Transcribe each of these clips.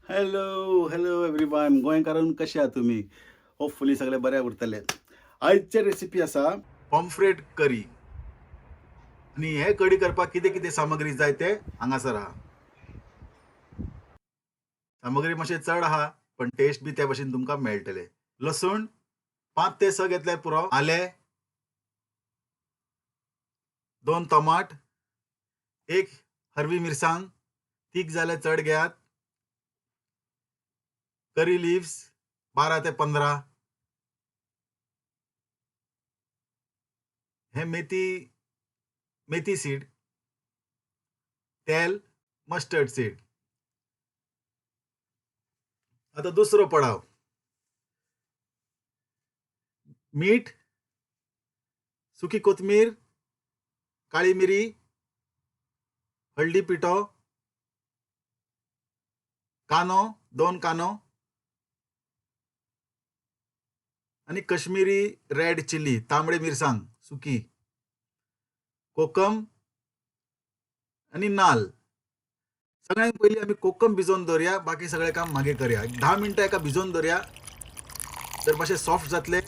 Hello, hello everyone. गोंयकारांनो कशे आहात तुम्ही? होपफुली सगळे बरे उरतले. आयचे रेसिपी आसा पॉम्फ्रेट करी. आणि हे कडी करपाक कितें कितें सामग्री जाय ते हांगासर आहा. सामग्री मातशें चड आहा, पण टेस्ट बी त्या भशेन तुमकां मेळटले. लसूण 5 ते 6 घेतल्यार पुरो. आलें, 2 टोमाट, 1 हरवी मिरसांग, तीख जाल्यार चड घेयात. करी लिव्स 12 ते 15. हे मेथी सीड, तेल, मस्टर्ड सीड. आता दुसरो पडाव. मीठ, सुकी कोथमीर, काळी मिरी, हळदी पिठो, कानो 2 कानो आणि कश्मीरी रेड चिली तांबडे मिरसांग सुकी, कोकम आणि नाल. सगळ्यांत पयलीं आमी कोकम भिजोवन दवरया, बाकी सगळें काम मागीर करया. 10 मिनटां एका भिजोवन दवरया, तर मातशें सॉफ्ट जातले.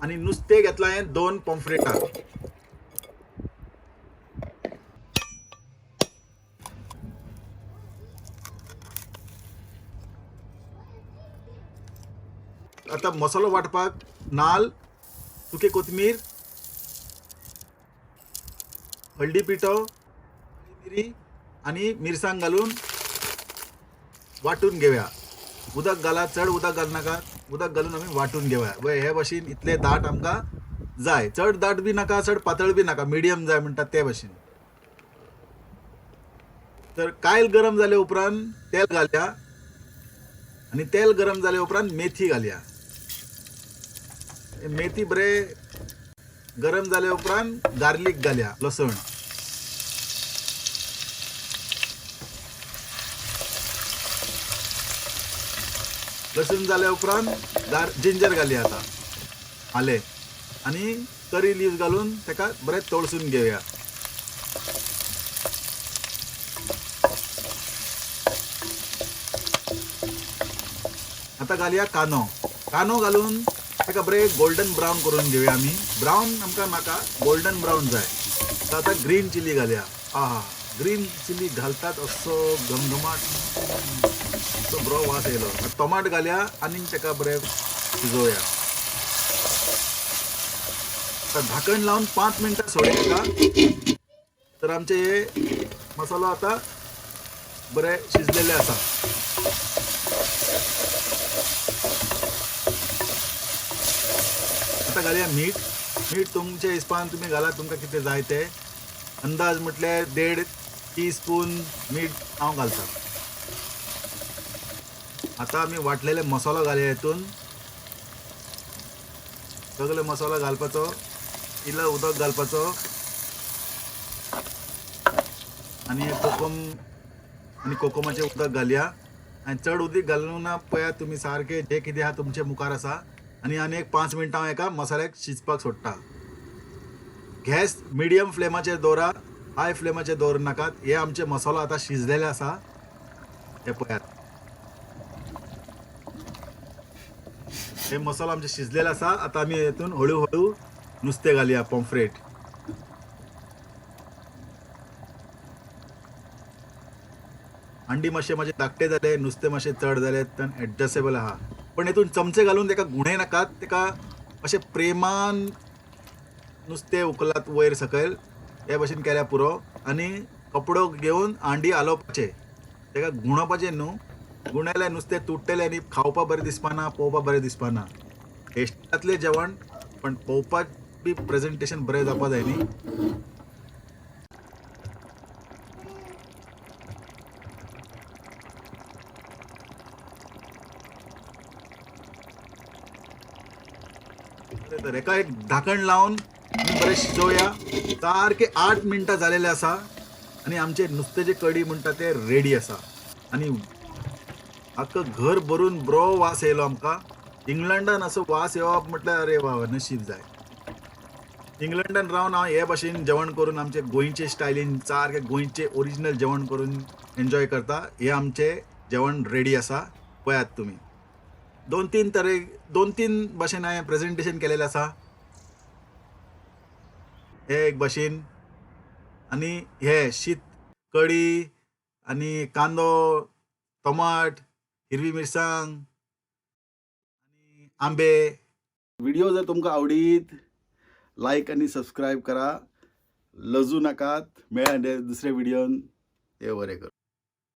आणि नुस्तें घेतलां हांवें 2 पॉम्फ्रेटां. आता मसालो वाटपाक नाल, सुके कोथमीर, हळदी पिठो, मिरी आणि मिरसांग घालून वाटून घेवया. उदक घाला, चड उदक घाल नाका. उदक घालून आमी वाटून घेवया. हे भशेन इतले दाट आमकां जाय. चड दाट बी नाका, चड पातळ बी नाका, मिडियम जाय म्हणटात ते भशेन. तर कायल गरम जाले उपरांत तेल घालया आणि तेल गरम जाले उपरांत मेथी घालया. मेथी बरे गरम जाले उपरांत गार्लिक घालया, लसण. लसूण जाल्या उपरांत जिंजर घालया. आता आले आणि करी लिव्स घालून ताका बरें तळसून घेवया. आता घालया कानो. कानो घालून ताका बरें गोल्डन ब्रावन करून घेवया आमी. ब्रावन आमकां नाका, गोल्डन ब्रावन जाय. तर आता ग्रीन चिली घालया. आहा, ग्रीन चिली घालतात असो घमघमाट, असो बरो वास येयलो. टोमाट घालया आनी ताका बरें शिजोवया. आता झाकण लावन 5 मिनटां सोडया. तर आमचे हे मसालो आता बरे शिजलेले आसा. आता घालया मीठ. मीठ तुमच्या हिसपान तुम्ही घाला, तुमकां कितें जाय ते. अंदाज म्हटल्यार 1.5 टीस्पून मीठ हांव घालता. आता आमी वाटलेले मसालो घालया हितून. सगळे मसालो घालपाचो, इल्लो उदक घालपाचो आणि कोकमाचे उदक घालया. आणि चड उदीक घालूं ना पळयात तुमी, सारखे जे कितें आहा तुमचे मुखार आसा. आणि एक 5 मिनटां हांव एका मसाल्याक शिजपाक सोडटा. गॅस मिडियम फ्लेमाचेर दवरा, हाय फ्लेमाचेर दवरूं नाकात. हे आमचे मसालो आता शिजलेले आसा, हे पळयात. हे मसालो आमचे शिजलेले आसा. आता आमी हेतून हळू हळू नुस्तें घालया, पॉम्फ्रेट. अंडी मातशे माझे धाकटे जाले, नुस्तें मातशें चड जाले, तर एडजस्टेबल आहा. पण हेतून चमचे घालून ताका गुणे नाकात. ताका अशें प्रेमान नुस्तें उखलात वयर सकयल, हे भशेन केल्या पुरो. आनी कपडो घेवन अंडी हालोवपाचे, ताका गुणोवपाचें न्हू. गुणयल्यार नुस्तें तुट्टलें आनी खावपाक बरें दिसपाना, पळोवपाक बरें दिसपाना. टेस्टांतलें जेवण, पण पळोवपाक बी प्रेझेंटेशन बरें जावपा जाय न्ही. तर एका एक धाकण लावन बरें शिजोवया. सारखे 8 मिनटां जालेले आसा आणि आमचे नुस्तें कडी म्हणटा ते रेडी आसा. आणि आख्खं घर भरून बरो वास येयलो आमकां. इंग्लंडान असो वास येवप म्हटल्यार अरे वा, नशीब जाय. इंग्लंडान रावन हांव हे भाशेन जेवण करून आमचे गोंयचे स्टायलीन सारके गोंयचे ओरिजिनल जेवण करून एन्जॉय करता. हे आमचे जेवण रेडी आसा, पळयात तुमी. 2-3 भाशेन हांवें प्रेझेंटेशन केलेलें आसा. हे एक भाशेन आनी हे शीत कडी आनी कांदो, टमाट, हिरवी मिरसांग आनी आंबे. व्हिडिओ जर तुमकां आवडीत लायक आनी सबस्क्रायब करा. लजू नाकात. मेळ्या दुसऱ्या व्हिडिओन. देव बरें करूं.